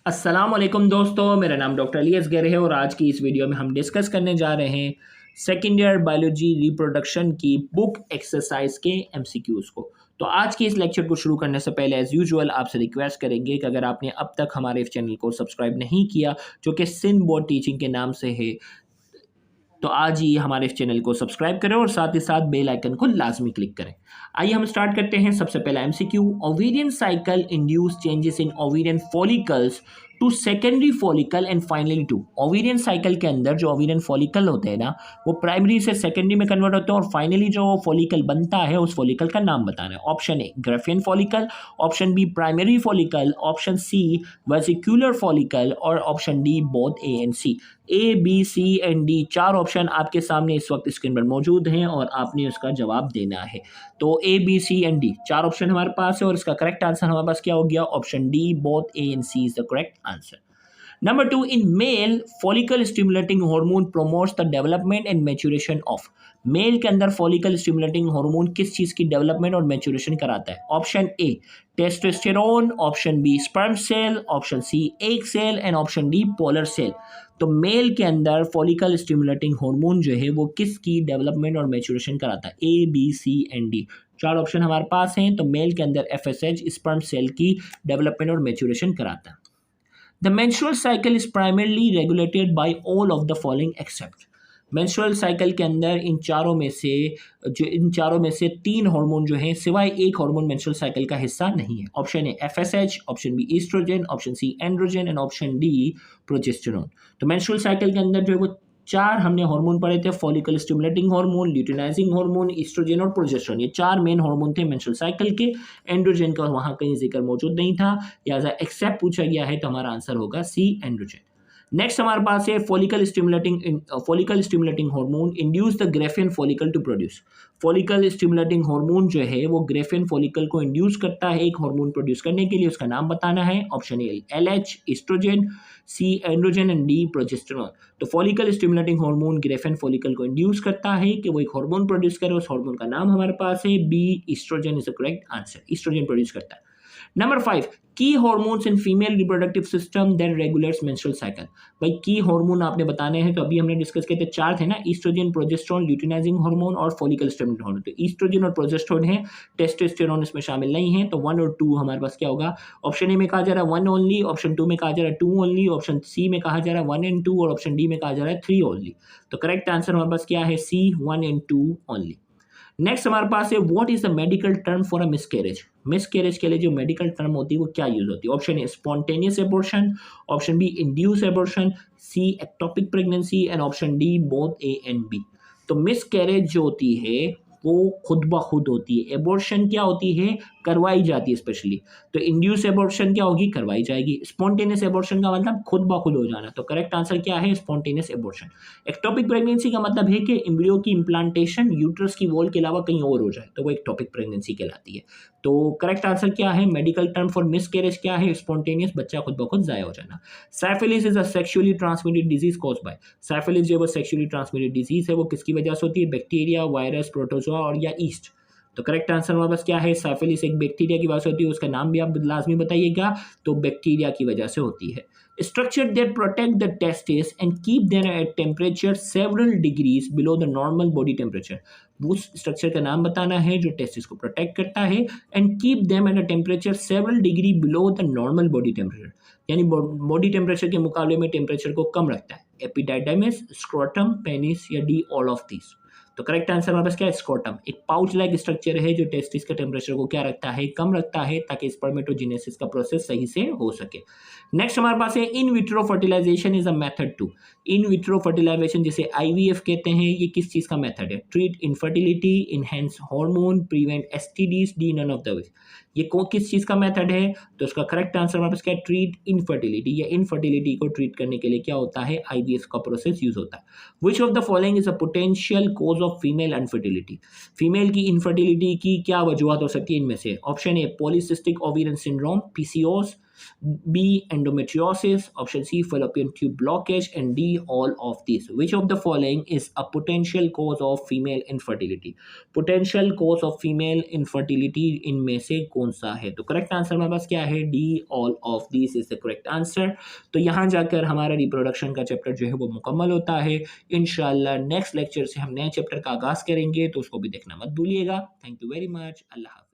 अस्सलामुअलैकुम दोस्तों, मेरा नाम डॉक्टर अली असगर है और आज की इस वीडियो में हम डिस्कस करने जा रहे हैं सेकेंड ईयर बायोलॉजी रिप्रोडक्शन की बुक एक्सरसाइज के एमसीक्यूज़ को। तो आज के इस लेक्चर को शुरू करने से पहले एज़ यूजुअल आपसे रिक्वेस्ट करेंगे कि अगर आपने अब तक हमारे इस चैनल को सब्सक्राइब नहीं किया, जो कि सिंध बोर्ड टीचिंग के नाम से है, तो आज ही हमारे इस चैनल को सब्सक्राइब करें और साथ ही साथ बेल आइकन को लाजमी क्लिक करें। आइए हम स्टार्ट करते हैं। सबसे पहला MCQ, ovarian cycle induce changes in ovarian follicles to secondary follicle and finally to. Ovarian cycle के अंदर जो ओवेरियन फॉलिकल होते हैं ना, वो प्राइमरी से सेकेंडरी में कन्वर्ट होते हैं और फाइनली जो फॉलिकल बनता है उस फॉलिकल का नाम बताना है। Option A Graafian follicle, option B primary follicle, option C vesicular follicle और option D both A and C. A B C and D चार ऑप्शन आपके सामने इस वक्त स्क्रीन पर मौजूद हैं और आपने उसका जवाब देना है। तो A B C and D चार ऑप्शन हमारे पास है और इसका करेक्ट आंसर हमारे पास क्या हो गया? Option D both A and C is the correct answer. Number two, in male, follicle stimulating hormone promotes the development and maturation of। Male के अंदर फॉलिकल स्टिमुलेटिंग हार्मोन किस चीज़ की डेवलपमेंट और मैच्योरेशन कराता है? Option A testosterone, option B sperm cell, option C egg cell and option D polar cell. तो male के अंदर फॉलिकल स्टिमुलेटिंग हार्मोन जो है वो किसकी डेवलपमेंट और मैच्योरेशन कराता है? A B C and D चार ऑप्शन हमारे पास हैं। तो मेल के अंदर एफएसएच स्पर्म सेल की डेवलपमेंट और मैच्योरेशन कराता है। The menstrual cycle is primarily regulated by all of the following except। menstrual cycle के अंदर इन चारों में से तीन हार्मोन जो हैं, सिवाय एक हार्मोन menstrual cycle का हिस्सा नहीं है। Option A FSH, option B oestrogen, option C androgen and option D progesterone. तो menstrual cycle के अंदर जो है वो चार हमने हार्मोन पढ़े थे, follicle stimulating hormone, luteinising hormone, oestrogen और प्रोजेस्टेरोन। ये चार मेन हार्मोन थे मेंस्ट्रुअल साइकिल के। एंड्रोजन का वहाँ कहीं जिक्र मौजूद नहीं था, लिहाजा एक्सेप्ट पूछा गया है, तो हमारा आंसर होगा सी एंड्रोजन। नेक्स्ट हमारे पास है follicle stimulating hormone induce the Graafian follicle to produce. Follicle stimulating hormone जो है वो ग्रेफियन फॉलिकल को इंड्यूस करता है एक हार्मोन प्रोड्यूस करने के लिए, उसका नाम बताना है। Option A LH oestrogen, C androgen and D progesterone. तो follicle stimulating hormone Graafian follicle को इंड्यूस करता है कि वो एक हार्मोन प्रोड्यूस करे, उस हार्मोन का नाम हमारे पास है B oestrogen is the correct answer. Oestrogen produce करता है। नंबर 5, की hormones in female reproductive system that regulates menstrual cycle. भाई की हार्मोन आपने बताने हैं, तो अभी हमने डिस्कस किए थे, चार थे ना, ईस्ट्रोजन, प्रोजेस्टेरोन, ल्यूटिनाइजिंग हार्मोन और फॉलिकल स्टिमुलेटिंग हार्मोन। तो ईस्ट्रोजन और प्रोजेस्टेरोन है, टेस्टोस्टेरोन इसमें शामिल नहीं है। तो 1 और 2 हमारे पास क्या होगा? ऑप्शन ए में कहा जा रहा है 1 ओनली, ऑप्शन 2 में कहा जा रहा है 2 ओनली, ऑप्शन सी में कहा जा रहा है 1 एंड 2 और ऑप्शन डी में कहा जा रहा है 3 ओनली। तो करेक्ट आंसर हमारे पास क्या है? सी 1 एंड 2 ओनली। नेक्स्ट हमारे पास है what is the medical term for a miscarriage. Miscarriage के लिए जो मेडिकल टर्म होती है वो क्या यूज होती है? Option A spontaneous abortion, option B induce abortion, C ectopic pregnancy and option D both A and B. तो मिसकैरेज जो होती है वो खुद ब खुद होती है। एबॉर्शन क्या होती है? करवाई जाती है स्पेशली। तो इंड्यूस एबॉर्शन क्या होगी? करवाई जाएगी। स्पॉन्टेनियस एबॉर्शन का मतलब खुद ब खुद हो जाना। तो करेक्ट आंसर क्या है? Spontaneous abortion. एक्टोपिक प्रेगनेंसी का मतलब है कि एम्ब्रियो की इम्प्लांटेशन यूट्रस की वॉल के अलावा कहीं और हो जाए, तो वो एक्टोपिक प्रेगनेंसी कहलाती है। तो करेक्ट आंसर क्या है? मेडिकल टर्म फॉर मिसकैरेज क्या है? स्पॉन्टेनियस, बच्चा खुद ब खुद जाया हो जाना। Syphilis is a sexually transmitted disease caused by. Syphilis जो है वो सेक्सुअली ट्रांसमिटेड डिजीज है, वो किसकी वजह से होती है? बैक्टीरिया, वायरस, प्रोटोजोआ और या ईस्ट। तो करेक्ट आंसर हमारे पास क्या है? साइफिलिस एक बैक्टीरिया की वजह से होती है, उसका नाम भी आप लाजमी बताइएगा। तो बैक्टीरिया की वजह से होती है। Structure that protect the testis and keep them at temperature several degrees below the normal body temperature. उस स्ट्रक्चर का नाम बताना है जो टेस्टिस को प्रोटेक्ट करता है and keep them at a temperature several degree below the normal body temperature, यानी बॉडी टेम्परेचर के मुकाबले में टेम्परेचर को कम रखता है। एपिडाइडमिस, स्क्रोटम, पेनिस या डी ऑल ऑफ दिस। तो करेक्ट आंसर हमारे पास क्या है? स्क्रोटम। एक पाउच लाइक स्ट्रक्चर है जो टेस्टिस के टेम्परेचर को क्या रखता है? कम रखता है, ताकि स्पर्मेटोजेनेसिस का प्रोसेस सही से हो सके। नेक्स्ट हमारे पास है in vitro fertilisation is a method to. In vitro fertilisation जिसे आईवीएफ कहते हैं, ये किस चीज का मेथड है? Treat infertility, enhance hormone, prevent STDs, D none of the which. ये किस चीज का मेथड है? तो इसका करेक्ट आंसर हमारे पास क्या है? Treat infertility. या इनफर्टिलिटी को ट्रीट करने के लिए क्या होता है? आईवीएफ का प्रोसेस यूज होता है। Which of the following is a potential cause of female infertility. Female की इनफर्टिलिटी की क्या वजूहत हो सकती है इनमें से? Option A polycystic ovarian syndrome, PCOS, B endometriosis, option C fallopian tube blockage, and D all of these. Which of the following is a potential cause of female infertility? Potential cause of female infertility इनमें से कौन सा है? तो correct answer हमारे पास क्या है? D all of this is the correct answer. तो यहाँ जाकर हमारा रिप्रोडक्शन का चैप्टर जो है वो मुकम्मल होता है। इंशाल्लाह नेक्स्ट लेक्चर से हम नए चैप्टर का आगाज़ करेंगे, तो उसको भी देखना मत भूलिएगा। Thank you very much. अल्लाह हाफ़िज़।